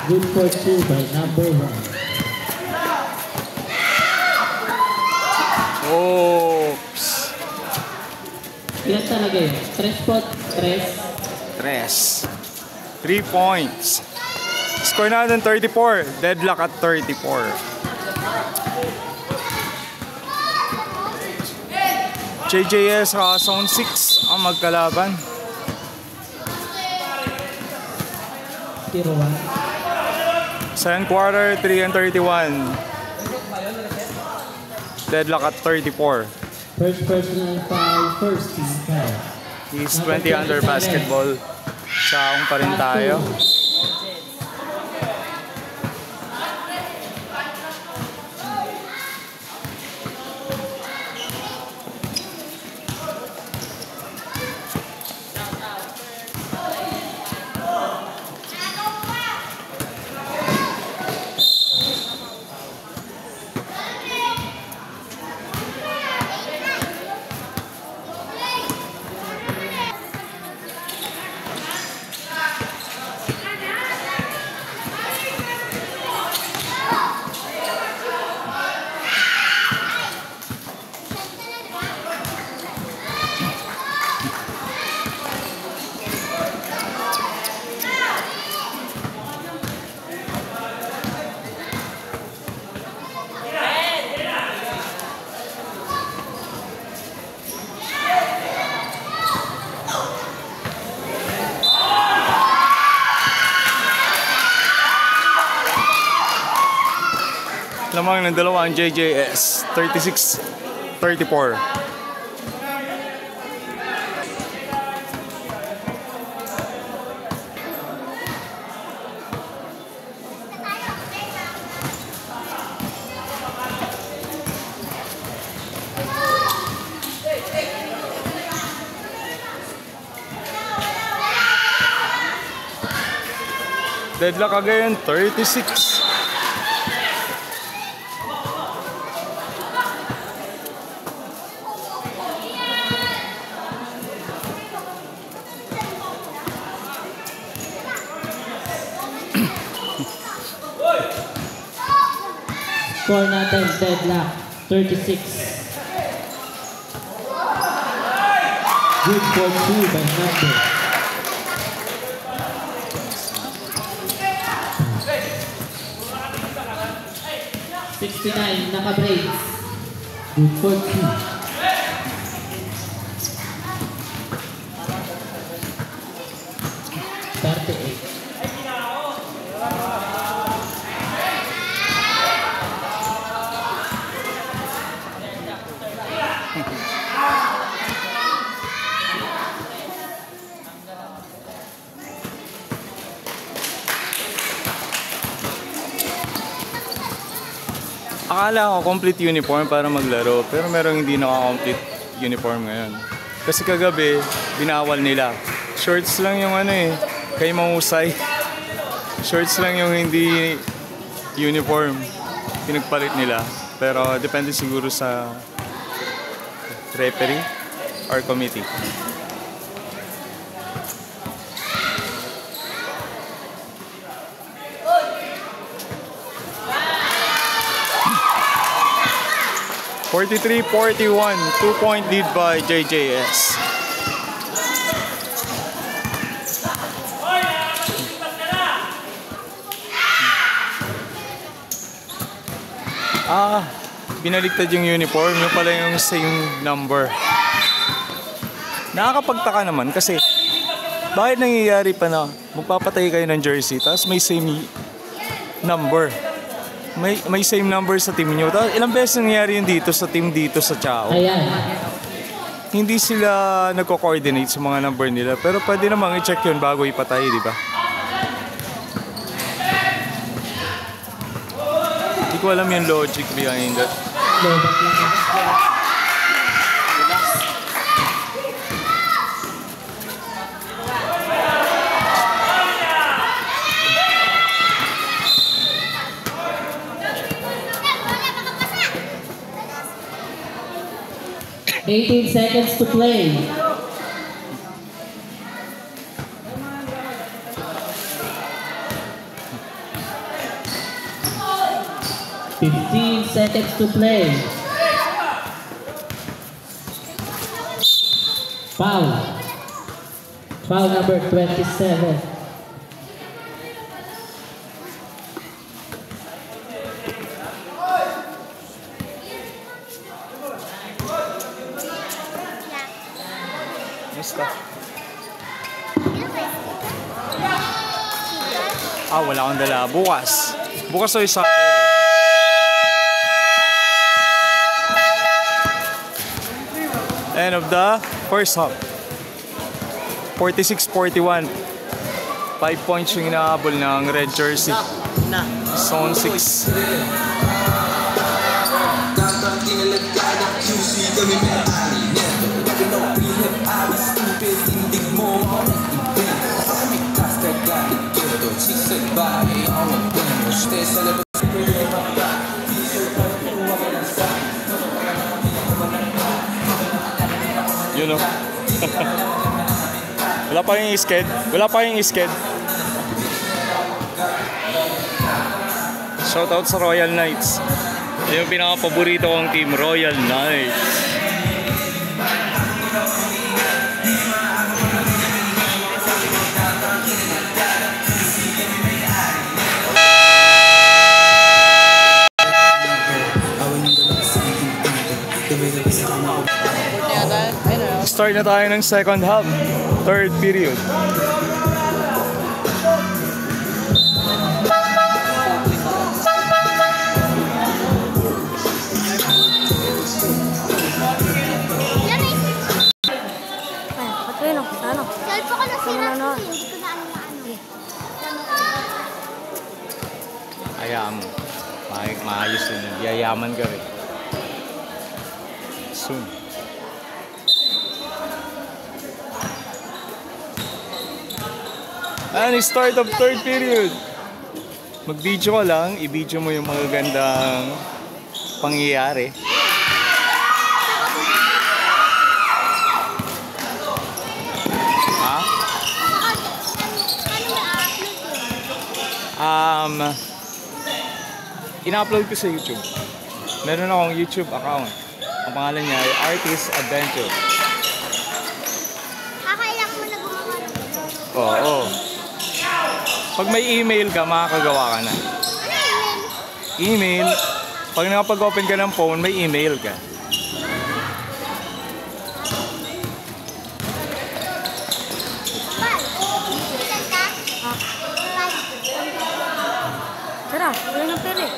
Good for 2 by number 1. Oops. Ilan talaga yun? 3 po? 3 points. Score natin 34. Deadlock at 34. JJS Zone 6 ang magkalaban. Tiro 1. Second quarter, 3-31. Deadlock at 34. First personal foul, first team foul. He's 20 under basketball. Saong pa rin tayo. Lamang ng dalawa ang JJS, 36-34. Deadlock again, 36. Score natin, deadlock, 36. Good for 2 by number. Naka-breaks. Good for 2. Akala ko complete uniform para maglaro, pero merong hindi naka-complete uniform ngayon. Kasi kagabi, binawal nila. Shorts lang yung ano eh, kay mahusay. Shorts lang yung hindi uniform, pinagpalit nila. Pero depende siguro sa referee or committee. (43-41), 2-point lead by JJS. Binaligtad yung uniform, yung pala yung same number. Nakakapagtaka naman kasi bakit nangyayari pa na magpapatay kayo ng jersey tapos may same number. May same number sa team nyo. Ilang beses nangyari yun dito sa team dito sa Chao. Ayan. Hindi sila nagko-coordinate sa mga number nila. Pero pwede namang i-check yun bago ipatay, di ba? Hindi ko alam yung logic behind that. Lobat lang. 18 seconds to play. seconds to play. Foul. Foul number 27. Basta. Wala akong dala. Bukas. Bukas o isa. End of the first half. 46-41. 5 points yung inaabol ng red jersey. Zone 6. You know. Wala pa yung sked. Wala pa yung sked. Shoutout sa Royal Knights. Yung pinaka-paborito kong team, Royal Knights. Start na tayo ng second half, third period. Hayaan mo. Maayos din yun. Yayaman ka rin. Soon. And start of third period. Mag-video ka lang, i-video mo yung mga gandang pangyayari. Ha? Ina-upload ko sa YouTube. Meron akong YouTube account. Ang pangalan niya ay Artist Adventure. Kailangan mo na gumawa ng Oo. Pag may email ka, makakagawa ka na. Email? Pag nakapag-open ka ng phone, may email ka. Tara, wala ng pere.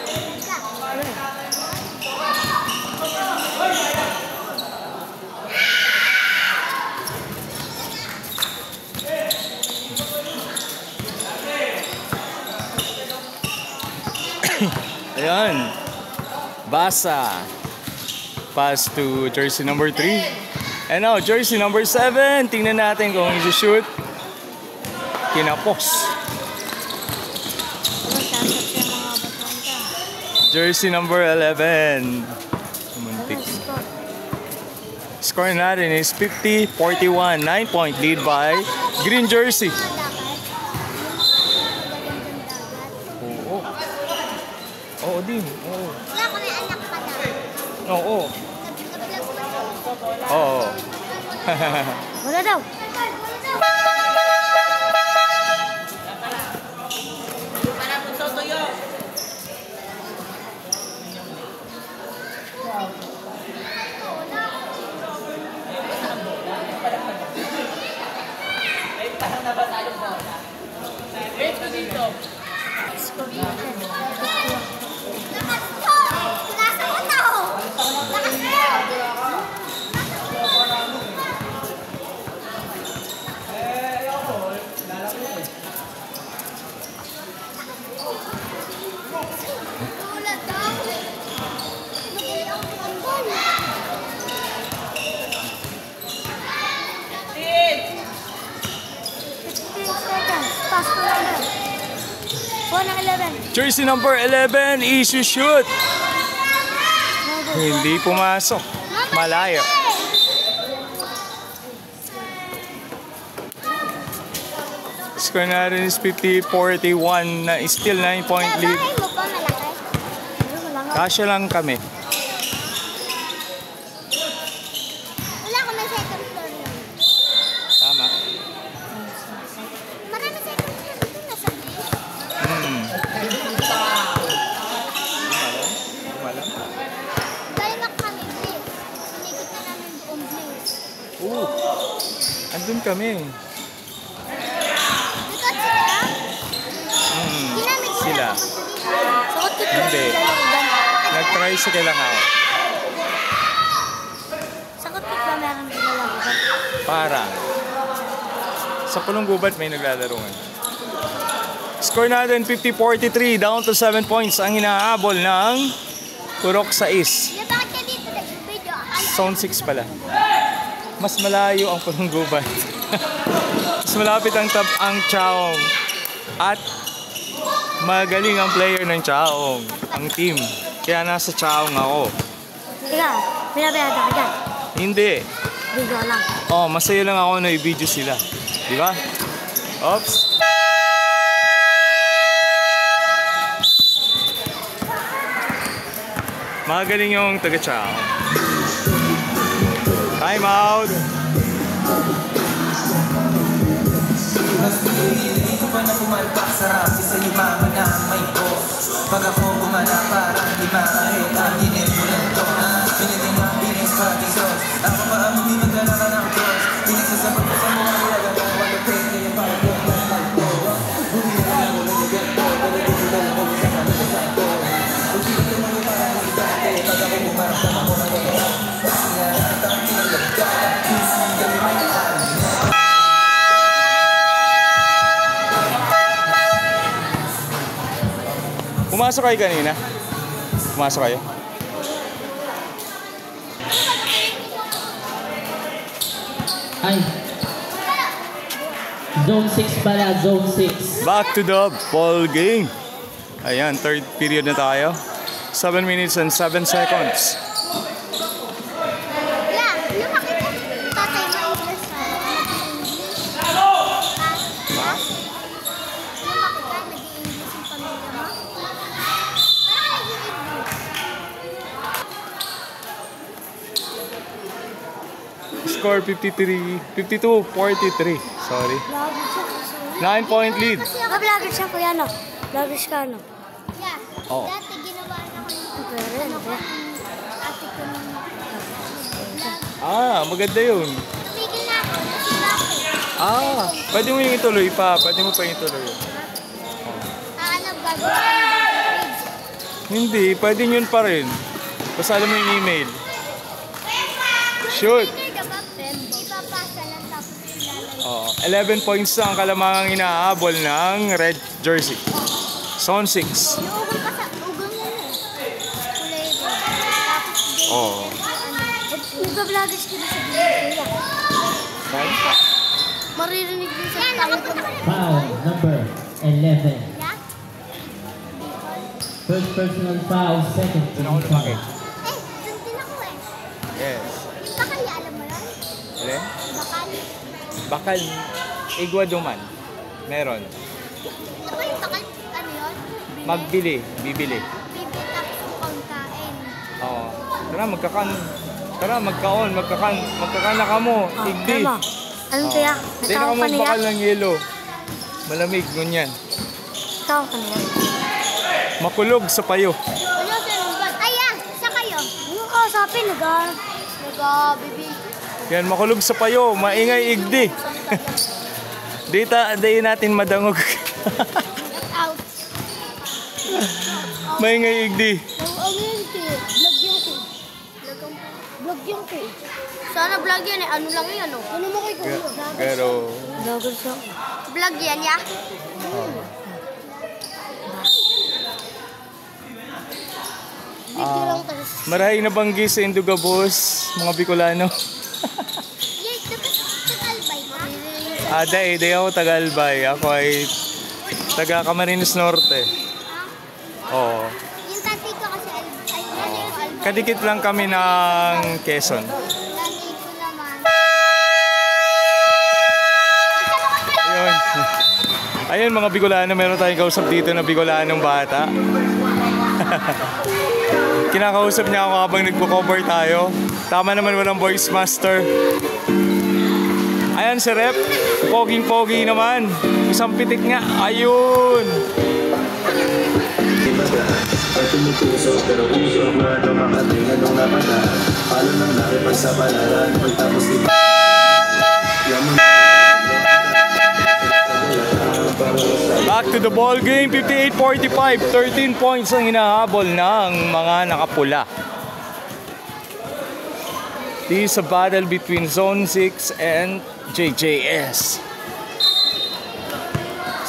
Ayan. Basa. Pass to jersey number 3. And now, jersey number 7. Tingnan natin kung i-shoot. Kinapos. Jersey number 11. Muntik. Score natin is 50-41. 9-point lead by green jersey. Oo din. Oo. Wala kami anak pa na. Oo. Oo. Wala daw. Jersey number 11, issue shoot. Hindi pumasok. Malayo. Score natin is 50-41 na still 9-point lead. Kasya lang kami. Wala ko may second floor lang. Tama. Marami second floor dito nasa place. Walang. Galing kami, place. Sinikot na namin buong place. Andun kami. Likot sila? Ginamit mo Sila. lang ako dito. Sakot ko Hindi. Nag-tricycle lang ako. Sakot ko ba meron ginalaman? Parang. Sa Pulong Gubat may naglalaro. Score natin 50-43, down to 7 points ang hinahabol ng Purok 6. Yeah, bakit ka dito nag-video? Zone 6 pala. Mas malayo ang Pulong Gubat. Mas malapit ang Chaong. At magaling ang player ng Chaong, ang team. Kaya nasa Chaong ako. Ikaw, binabayada ka dyan. Hindi. Video lang. Oh, masaya lang ako na i-video sila. Di ba? Oops. Magaling yung taga-Chaong. Time out! Mas pinili ko pa na pumalpak sarap isa yung mama na may boss. Pag ako gumana parang di makahit ang ginip mo lang ito. Pinili nga bilis pati sauce. Ako pa ang hindi magkalaman ng cross. Pinagsasabot ko sa mga ilaga na wala pwede yung parang yung nagpo. Bumili na ako na yung ganito. Talagang ko lang ako sa kanila sa ito. Kung sino ko mga parang yung dati. Pag ako bumaramdam ako na gano'n. Kasi nga nakita ang pinagagata. Kasi kami may parang Pumasok kayo kanina? Pumasok kayo? Ay. Zone 6 pala, Zone 6. Back to the ball game. Ayan, third period na tayo. 7 minutes and 7 seconds. Yeah, lumaki ko. Tatay na English ka. English. Ha? Lumaki ka, nag-i-English yung pamilya mo? Parang nag-i-English. Score 52-43. Sorry. Vlogger siya kasi. 9-point lead. Vlogger siya kuya, no? Vlogger siya, no? Yeah. Oo. Dati ginawa na ko yung ate ko nung Ah, maganda yun. tumigil na ako. Bakit? Ah, pwede mo yung ituloy pa. Pwede mo pa yung ituloy. Ano, gagawin? Hindi, pwede yun pa rin. Basta alam mo yung email. Shoot! Ipapasa lang tapos ilalagay. Oh, 11 points ang kalamangang inahabol ng red jersey. Zone 6. Yung ugong pa sa ugong yan eh. Kulay red. Tapos Oh. nag-vloggers ka din sa video kuya. Fine. Maririnig din sa tayo ko. Foul number 11. Yeah? First personal foul, second Doon ako lumaki. Dun din ako eh. Yes. Yung bakal, alam mo yun? Alin? Bakal. Bakal. Igwa duman. Meron. Ano ba yung bakal? Ano yun? Magbili. Bibili. Bibi tapos pangkain. Oo. Tara, magkakan na ka mo. Igdi. Anong kaya? Hindi na ka mo bakal ng yelo. Malamig, ngunyan. Tawag ka nila. Makulog sa payo. Ayan, sa kayo. Ano ka sabi? Nag-bibi. Yan, makulog sa payo. Maingay igdi. Dayin natin madangog. Out. Maingay igdi. Ano yun ko? Vlog yung ko. Vlog yung ko. Sana vlog yan eh. Ano lang yan oh. Ano mo kayo kung Pero, vlogger siya. Vlog yan ya? Video lang tayo. marahay na banggi sa Indugabos, mga Bicolano. Yes, dapat sa Albay ha? Day ako taga-Albay. Ako ay taga Camarines Norte. Oo. Yung tatay ko kasi Albay. Kadikit lang kami ng Quezon. Nanay ko naman. Ayun. Ayun mga Bicolano, meron tayong kausap dito na Bicolanong bata. Kinakausap niya ako habang nagpo-cover tayo. Tama naman, walang voice master. Ayan si Rep. Poging-pogi naman. Isang pitik nga. Ayun. Pag tumutusok pero usok na ito makating anong napala. Paano nang nakipagsabalaran pagtapos di ba? Back to the ball game. 58-45. 13 points ang hinahabol ng mga nakapula. This is a battle between Zone 6 and JJS.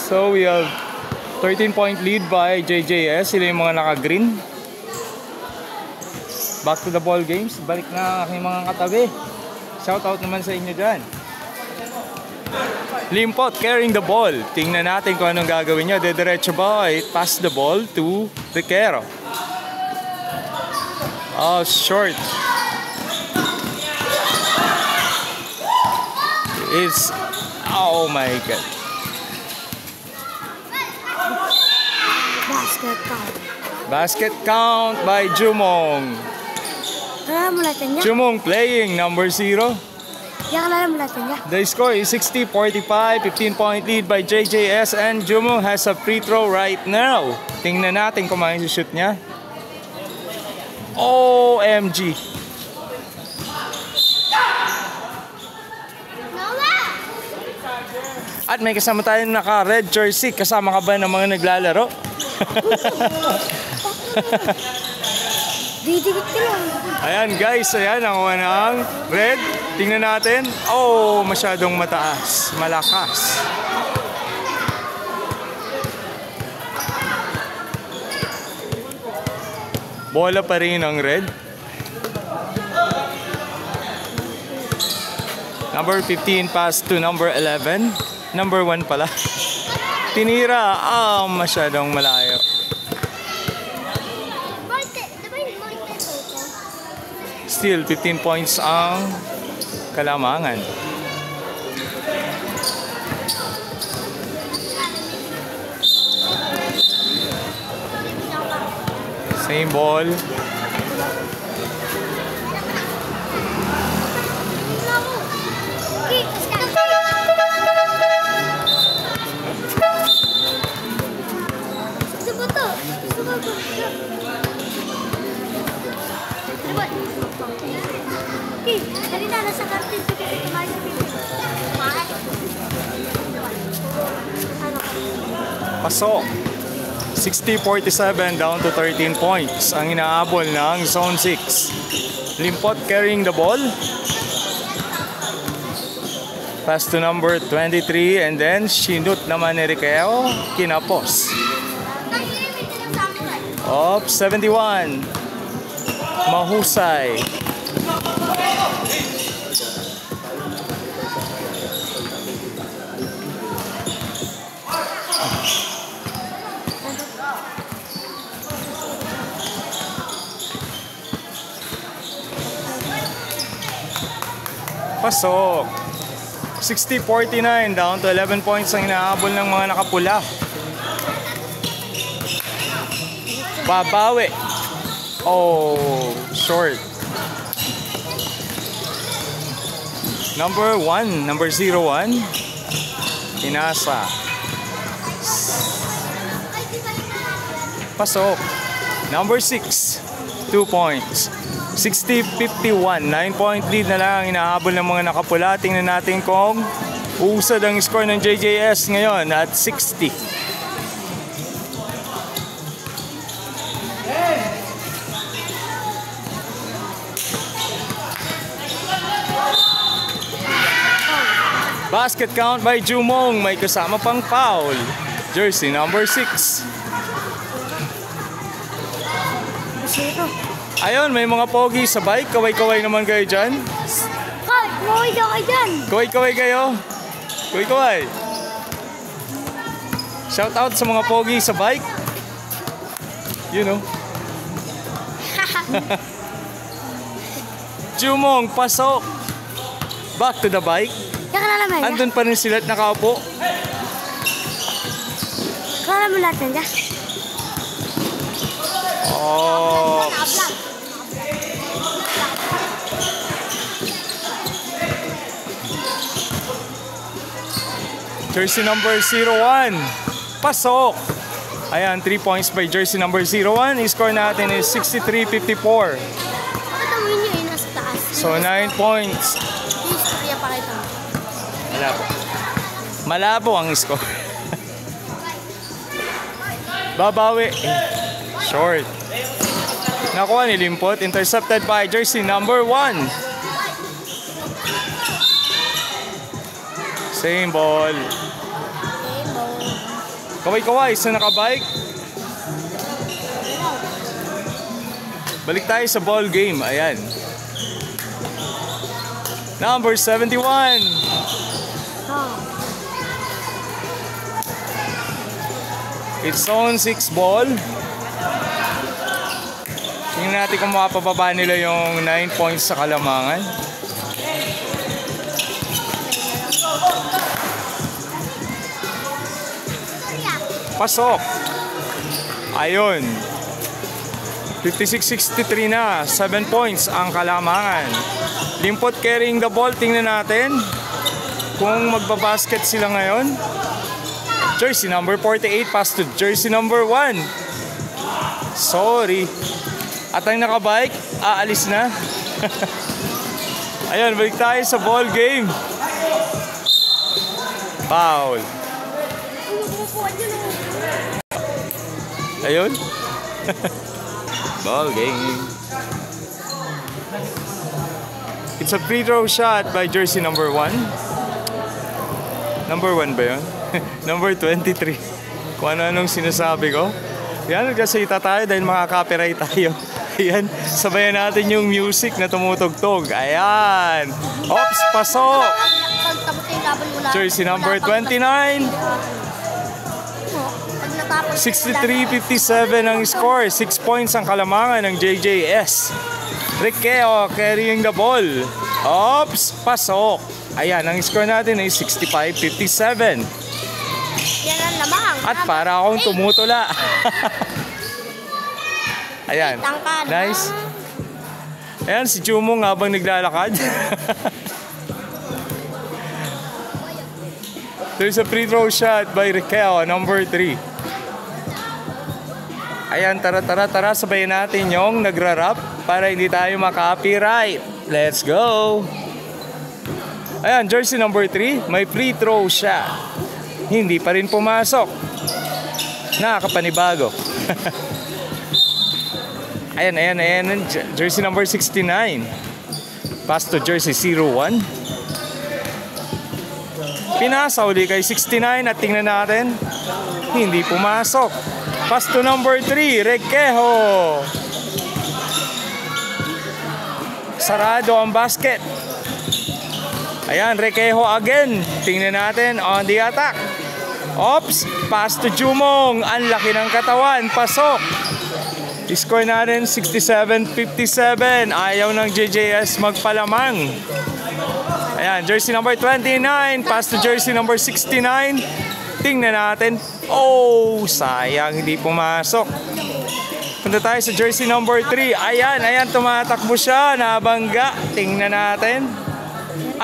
So we have 13-point lead by JJS. Sila yung mga naka-green. Back to the ball games. Balik na aking mga katabi. Shout out naman sa inyo dyan. Limpot carrying the ball. Tingnan natin kung anong gagawin niya. Dediretso ba? Pass the ball to Riquero. Oh, short. It's... Oh my God. Basket count. Basket count by Jumong. Kalala mo natin niya. Jumong playing number 0. Kalala mo natin niya. The score is 60-45. 15-point lead by JJS and Jumong has a free throw right now. Tingnan natin kung ma-shoot niya. OMG. At may kasama tayong naka-red jersey. Kasama ka ba ng mga naglalaro? Didikit ka lang. Ayan guys, ayan ang ng red. Tingnan natin. Oh, masyadong mataas. Malakas. Bola pa rin ang red. Number 15 pass to number 11. Number 1 pala. Tinira. Masyadong malayo. Still, 15 points ang kalamangan. Same ball. Kanina nasa kartin ko kasi kumain sa piling. Pasok. 60-47 down to 13 points. Ang inaabol ng Zone 6. Limpot carrying the ball. Pass to number 23 and then sinut naman ni Riqueo. Kinapos. Up 71. Mahusay. Pasok. 60-49 down to 11 points ang inaabol ng mga nakapula. Babawi. Oh, short. Number 1, number 01. Inasa. Pasok. Number 6, 2 points. 60-51, 9-point lead na lang ang inahabol ng mga nakapula. Tingnan natin kung uusad ang score ng JJS ngayon at 60. Basket count by Jumong. May kasama pang foul. Jersey number 6. Ayun, may mga pogi sa bike. Kaway-kaway naman kayo dyan. Kaway daw kayo dyan. Kaway-kaway kayo. Kaway-kaway. Shout out sa mga pogi sa bike. You know. Jumong, pasok. Back to the bike. Andun pa rin sila at nakaupo. Kala mo natin dyan. Oh. Jersey number 01. Pasok. Ayan, 3 points by jersey number 01. Score natin is 63-54. Bakit ang win nyo nasa taas? So, 9 points. History ang pakita mo. Malabo. Malabo ang score. Babawi. Short. Nakuha ni Limpot. Intercepted by jersey number 1. Same ball. Kaway-kaway sa nakabike. Balik tayo sa ball game. Ayan. Number 71. It's zone 6 ball. Tingnan natin kung makapababa nila yung 9 points sa Kalamangan. Pasok. Ayun. 56-63 na. 7 points ang Kalamangan. Limpot carrying the ball. Tingnan natin kung magbabasket sila ngayon. Jersey number 48 pass to jersey number 1. Sorry. At ang nakabike, aalis na. Ayun, balik tayo sa ball game. Foul. Ayun. Ball game. It's a free throw shot by jersey number 1. Number 1 ba yun? Number 23. Kung ano-anong sinasabi ko. Yan, nagkasita tayo dahil makaka-copyright tayo. Ayan, sabayan natin yung music na tumutugtog. Ayan. Ops, pasok. Jersey number 29. 63-57 ang score. 6 points ang Kalamangan ng JJS. Riqueo carrying the ball. Ops, pasok. Ayan, ang score natin ay 65-57. Yan ang lamang. At para akong tumutula. Ayan, nice. Ayan, si Jumong habang naglalakad. There's a free throw shot by Riqueo, number 3. Ayan, tara, sabayin natin yung nagra-rap para hindi tayo maka-copyright. Let's go! Ayan, jersey number 3, may free throw shot. Hindi pa rin pumasok. Nakakapanibago. Ayan, jersey number 69. Pass to jersey 01. Pinasa uli kay 69 at tingnan natin. Hindi pumasok. Pass to number 3, Riquejo. Sarado ang basket. Ayan, Riquejo again. Tingnan natin on the attack. Ops, pass to Jumong. Ang laki ng katawan. Pasok. Score natin 67-57. Ayaw ng JJS magpalamang. Ayan, jersey number 29. Pass to jersey number 69. Tingnan natin. Oh, sayang, hindi pumasok. Punta tayo sa jersey number 3. Ayan, tumatakbo siya. Nabangga. Tingnan natin.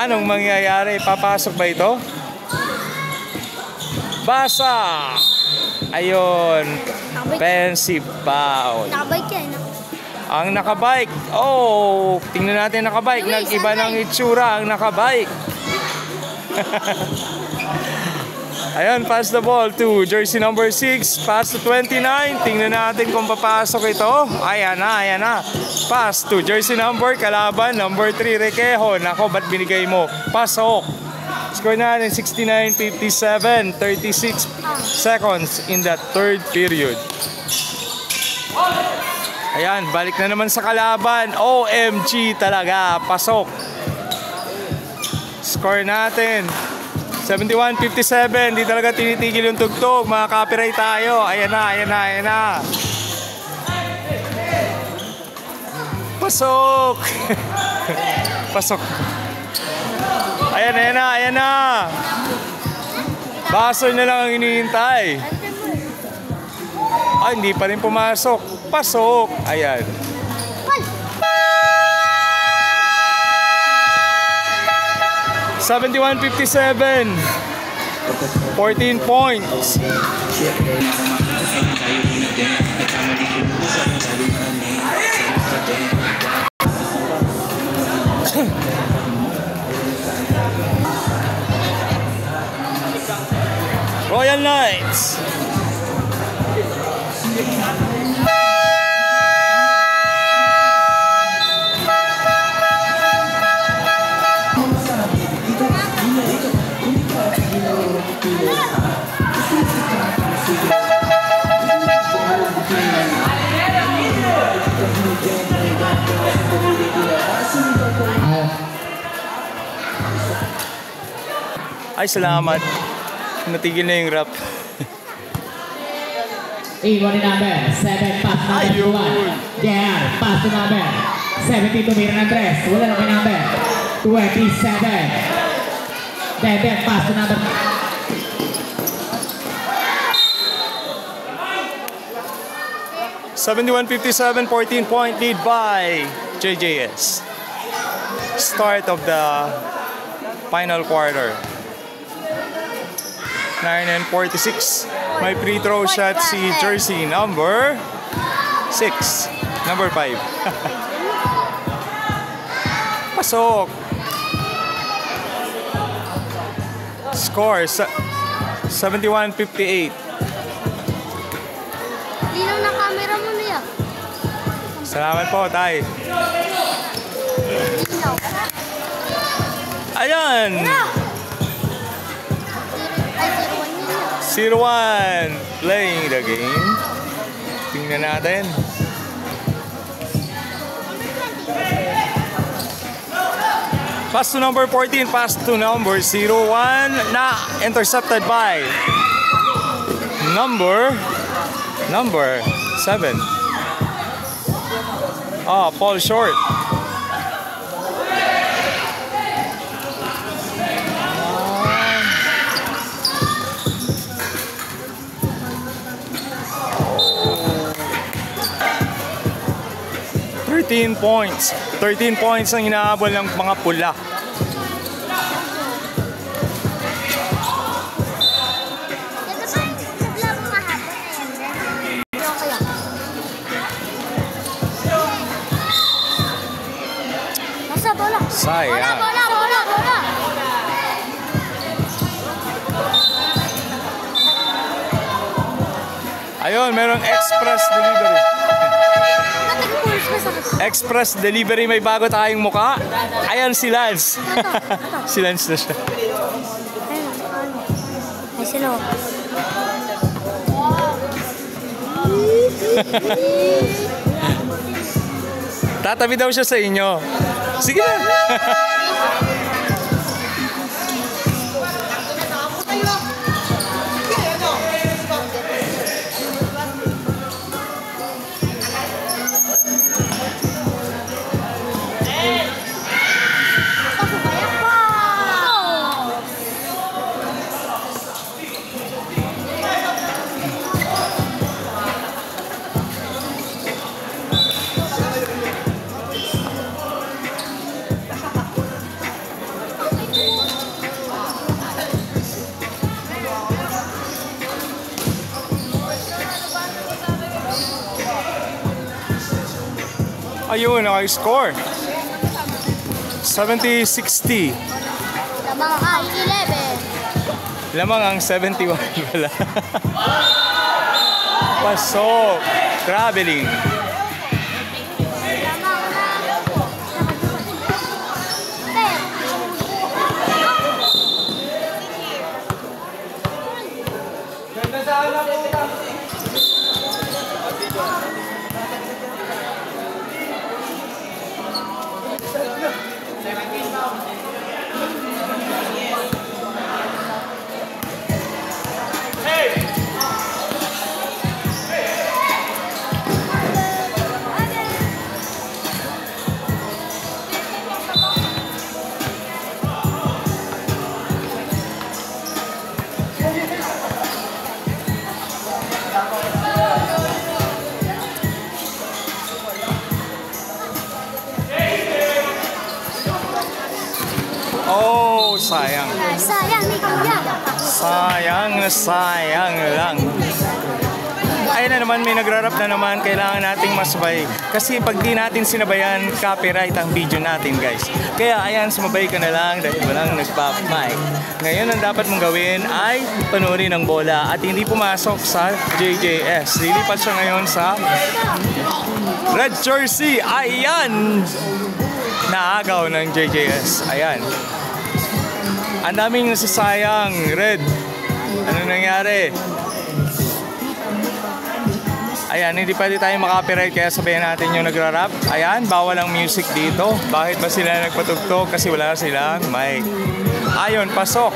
Anong mangyayari? Papasok ba ito? Basa. Ayun. Offensive foul. Nakabike yan. Ang nakabike. Oh, tingnan natin nakabike. Nag-iba ng itsura ang nakabike. Ayun, pass the ball to jersey number 6. Pass to 29. Tingnan natin kung papasok ito. Ayan na. Pass to jersey number kalaban. Number 3, Riquejo. Nako, ba't binigay mo? Pasok. Score natin 69-57. 36 seconds in the third period. Ayan, balik na naman sa kalaban. OMG talaga. Pasok. Score natin 71-57. Di talaga tinitigil yung tugtog. Mga-copyright tayo. Ayan na. Pasok. Pasok. Ayan na. Baso na lang ang hinihintay. Ay, hindi pa rin pumasok. Pasok. Ayan. 14 points. Royal Knights. Ay, salamat. Natigil na yung rap. Iwan number 7, pass number 1. Yeah, pass to number 72, Miran Andres. Wala na kay number 27. Then pass to number 71-57, 14-point lead by JJS. Start of the final quarter. 9:46. May free throw shot si jersey number 6. Number 5. Pasok. Score 71-58. Linaw na camera mo niya. Salamat po, Tay. Linaw. Ayan! Ay, 0-1 playing the game. Tingnan natin. Pass to number 14, pass to number 01 na intercepted by number 7. Fall short. Points. 13 points ang inaabol ng mga pula. Sayang. Bola. Ayun, merong express delivery. Express delivery, may bago tayong muka. Ayan si Lance. Si Lance na siya. Ay, sino? Tatabi daw siya sa inyo. Sige na. Ayun, score 70-60. Lamang ang 11. Lamang ang 71 pala. Pasok. Traveling. Lamang na 10. sayang. Sayang, may kuya. Sayang na sayang lang. Ayun na naman, may nagrarap na naman. Kailangan nating masabay. Kasi pag di natin sinabayan, copyright ang video natin, guys. Kaya ayan, sumabay ka na lang dahil walang nagpa-mic. Ngayon, ang dapat mong gawin ay panoorin ang bola at hindi pumasok sa JJS. Lilipat siya ngayon sa red jersey. Ayan! Naagaw ng JJS. Ayan. Ang daming nasasayang. Red. Ano nangyari? Ayan, hindi pwede tayo makapiright kaya sabihin natin yung nagrarap. Ayan, bawal ang music dito. Bakit ba sila nagpatugtog? Kasi wala silang mic. Ayun, pasok.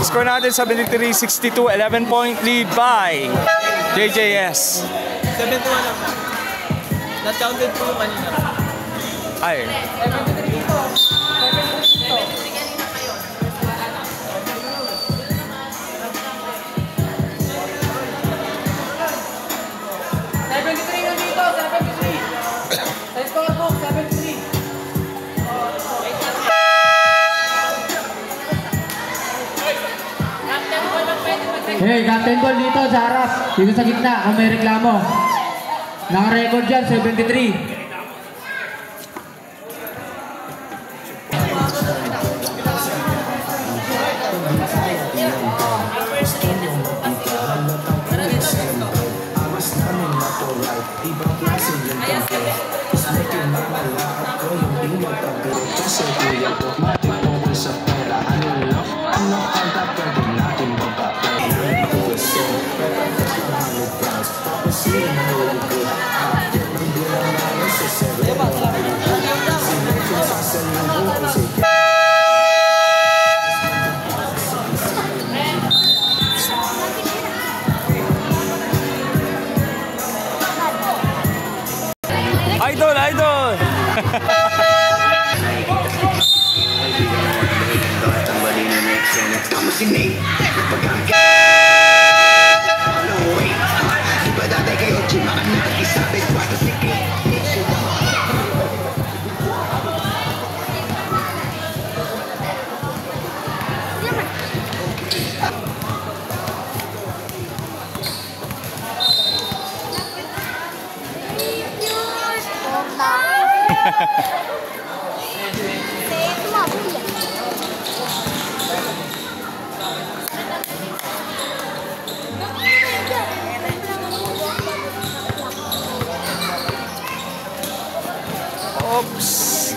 Score natin 73-62, 11-point lead by JJS. 7-1 lang. Not counted po kanina. Ay. Hey, captain ball dito sa harap. Dito sa gitna, kung may reklamo. Naka-record dyan, 73. Idol, idol! Oops.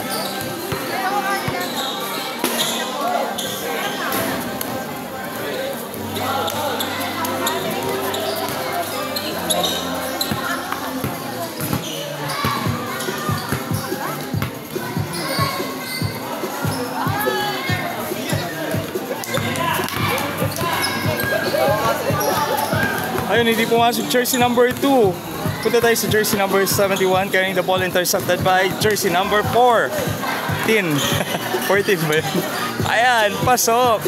Ayun, hindi pumasok jersey number 2. Punta tayo sa jersey number 71, carrying the ball intercepted by jersey number 14. 14 ba yun? Ayan, pasok.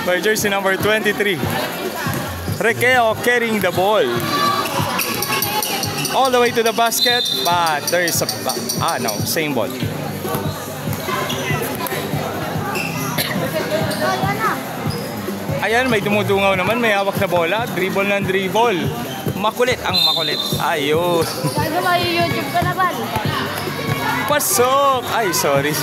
By jersey number 23. Requeo carrying the ball. All the way to the basket, but there is a... no, same ball. Ayan, may dumudungaw naman, may hawak na bola, dribble ng dribble. Makulit ang makulit. Ayun. Bago YouTube ka naman. Pasok! Ay, sorry.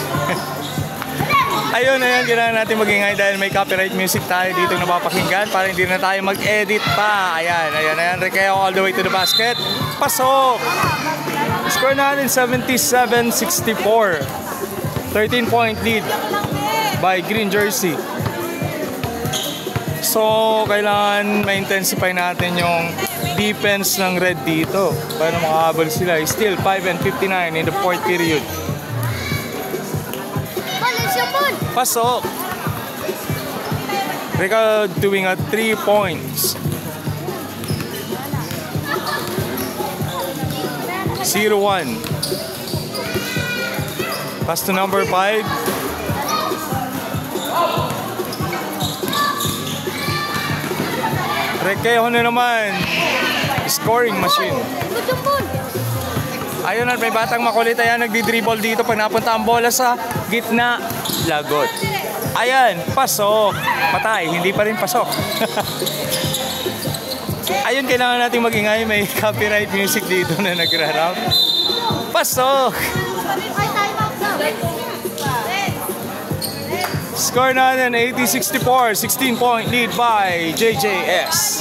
Ayun, kailangan natin magingay dahil may copyright music tayo dito napapakinggan para hindi na tayo mag-edit pa. Ayan. Requeo all the way to the basket. Pasok! Score natin 77-64. 13-point lead by Green Jersey. So, kailangan ma-intensify natin yung defense ng red dito para makahabol sila. Still 5-59 in the fourth period. Pasok! Requeo doing a 3 points. 0-1. Pass to number 5. Requeo na naman. Scoring machine. Ayun at may batang makulit. Ayan, nagdi-dribble dito. Pag napunta ang bola sa gitna, lagot. Ayan, pasok. Patay, hindi pa rin pasok. Ayun, kailangan natin mag-ingay. May copyright music dito na nagra-rap. Pasok! Score natin 80-64. 16-point lead by JJS.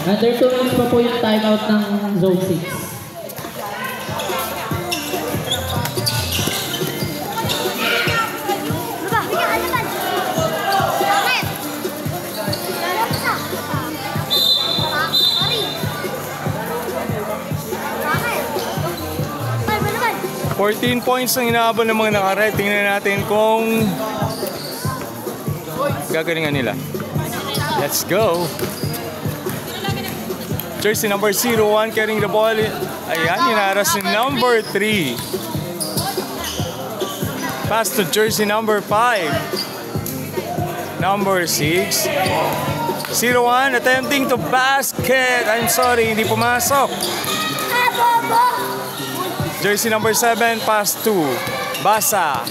Under 2 minutes pa po yung timeout ng Zone 6. Bakit? 14 points ang inaabot ng mga nakaret. Tingnan natin kung gagalingan nila. Let's go. Jersey number 01 carrying the ball. Ayan, hinaras ni number 3. Pass to jersey number 5. Number 6. 01 attempting to basket. I'm sorry, hindi pumasok. Jersey number 7, pass to Basa.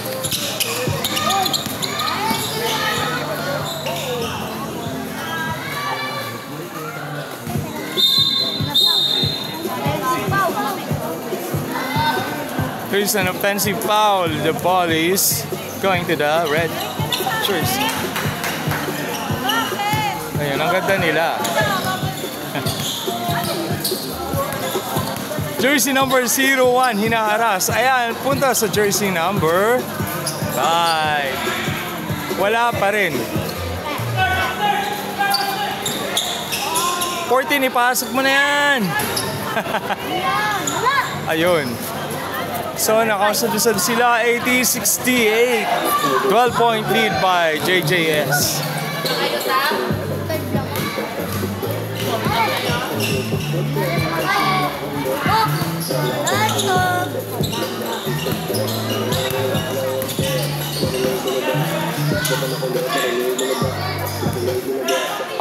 There's an offensive foul. The ball is going to the red jersey. Ayun, ang ganda nila. Jersey number 01, hinaharas. Ayan, punta sa jersey number 5. Wala pa rin. 14, ipasok mo na yan. Ayun. So, nakasunod sila 80-68. 12-point lead by JJS.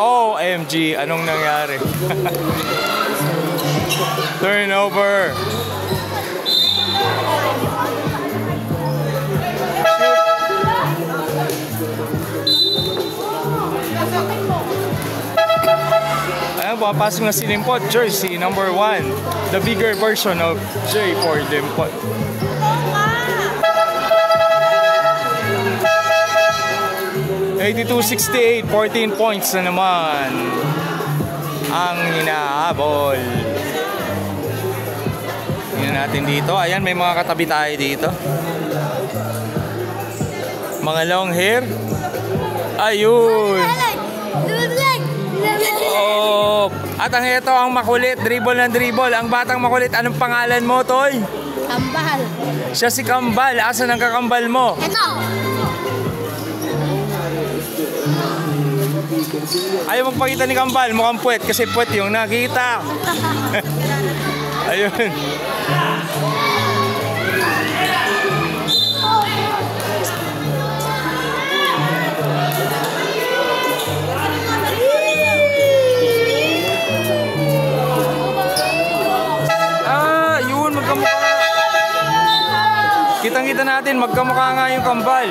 OMG, anong nangyari? Turnover. Ayan, pumapasok na si Limpot, jersey number 1. The bigger version of J for Limpot. (82-68), 14 points na naman ang hinahabol. Tingnan natin dito. Ayan, may mga katabi tayo dito. Mga long hair. Ayun. Oh, at ang ito ang makulit, dribble ng dribble. Ang batang makulit, anong pangalan mo, Toy? Kambal. Siya si Kambal. Asan ang kakambal mo? Ito. Ayaw magpakita ni Kambal, mukhang puwet kasi puwet yung nakita. Ayun. Yun, magkamukha. Kitang-kita natin, magkamukha nga yung Kambal.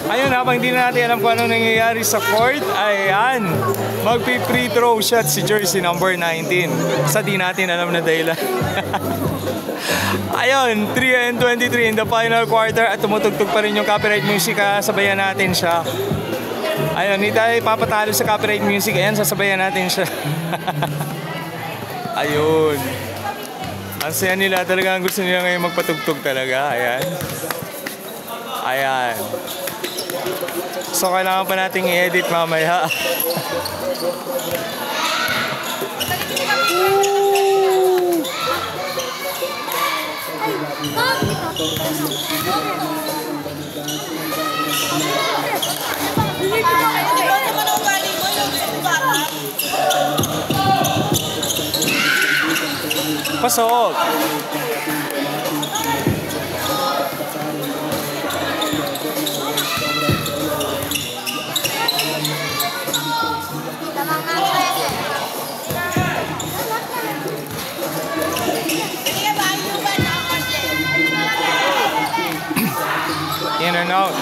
Ayun, habang hindi na natin alam kung anong nangyayari sa court, ayan, magpi-free throw shot si jersey number 19. Sa di natin alam na dahilan. Ayun, 3:23 in the final quarter at tumutugtog pa rin yung copyright music. Sabayan natin siya. Ayun, hindi tayo papatalo sa copyright music. Ayan, sasabayan natin siya. Ayun. Ang saya nila talaga, ang gusto nila ngayon magpatugtog talaga. Ayan. Ayan. So, kailangan pa nating i-edit mamaya. Pasok! out.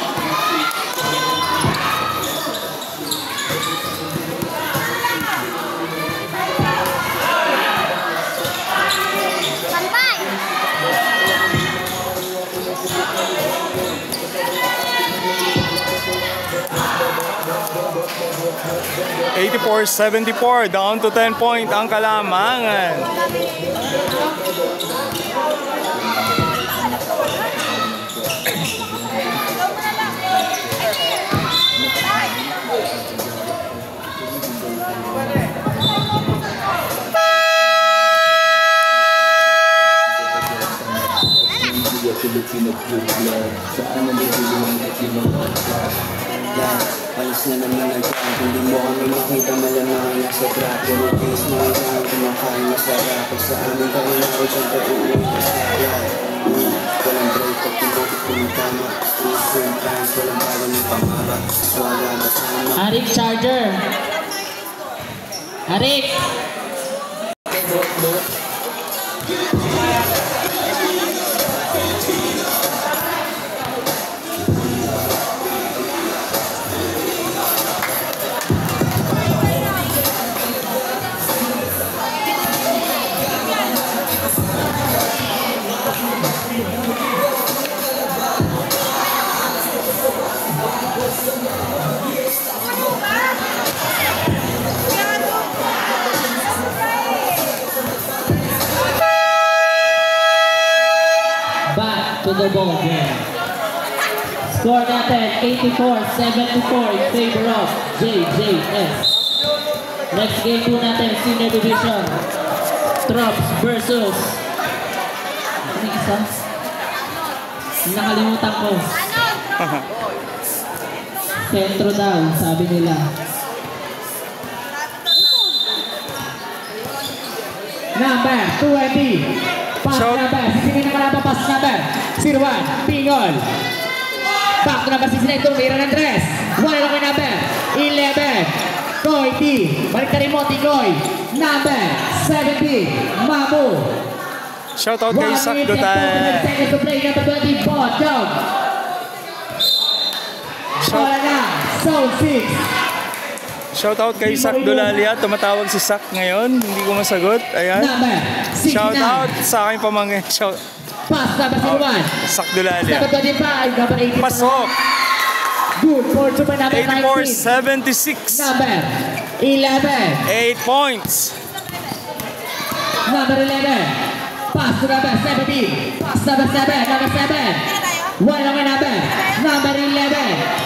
Sampay! 84-74, down to 10 point ang Kalamangan. Saan ang nagulungan at kinong yan, alis na naman ang trap. Hindi mo kami makita malamang ay nasa trap. Pero case mo isang kumakain masarap. Pag sa amin ka rin ako dyan pag-uwi. Yan, walang break at tumutok kung tama. Eastern times, walang bago ng pangaba. Wala kasama. Arik Charger. Arik. Back to the ball game. Score natin 84-74 in favor of JJS. Next game po natin, Senior Division. Trops versus... Ano yung isa? Nakalimutan ko. Sentro daw, sabi nila. Number 20. Pass number, sisingin na kalaban, pass number 01, Pingol. Back to number 69, tumira ng dress. Wala lang kay number 11, Koy T. Balik ka rin mo, Tikoy. Number 70, Mamu. Shoutout kay Sak Dutay. 1 minute and 4 seconds to play, number 20, Bottom. Wala na, Zone 6. Shoutout kay Sak Dulalia. Tumatawag si Sak ngayon. Hindi ko masagot. Ayan. Number 69. Shoutout sa aking pamangkin. Pass number 01. Sak Dulalia. Number 25, number 18. Pasok. Good for super number 19. 84-76. Number 11. 8 points. Number 11. Pass to number 17. Pass number 7. Number 7. One long number. Number 11.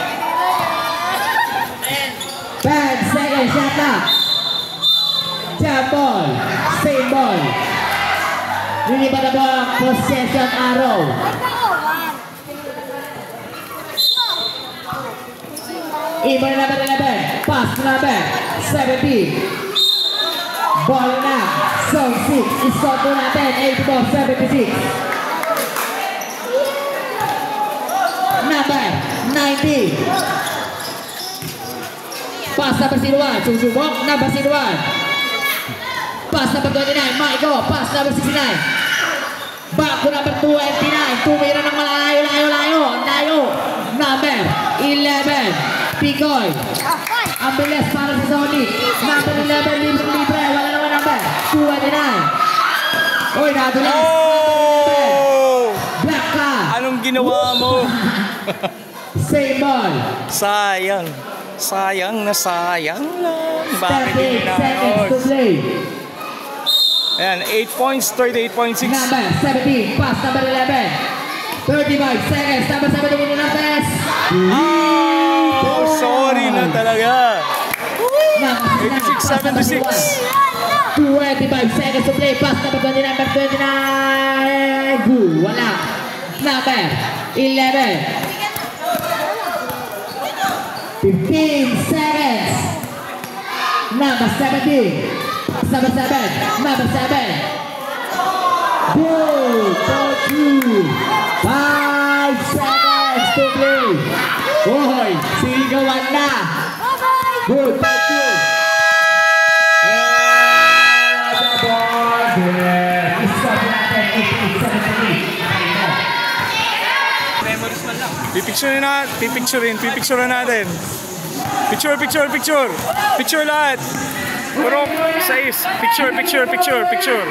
10 seconds, shot clock. Jump ball. Same ball. Lilipat na ball. Possession arrow. Ibon na number 11. Pass to number 17. Ball na. Zone 6. Iskot po natin. 84-76. Number 90. Pass number 01. Susubok. Number 01. Pass number 29. Michael. Pass number 69. Back to number 29. Tumira ng malayo. Ang layo. Number 11. Picoy. Ang bilis para sa Sony. Number 11. Libre. Wala naman number 29. Uy, nadulas. Oh! Black ka. Anong ginawa mo? Same ball. Sayang. Sayang na sayang lang. Bakit 38 hindi seconds to na? play. Ayan, 8 points, 38.6. Number 17, pass number 11. 35 seconds, number 17 in the best. Oh, sorry na talaga. 86-76. 25 seconds to play, pass number 29, number 29. Good, wala. Number 11. 15 seconds. Number 17. Number 7. Number 7. Good. Thank you. 5 seconds to play. Boy, sigawan na. Good. Thank you. Pipicturein natin. Picture. Picture lahat. Puro 6. Picture.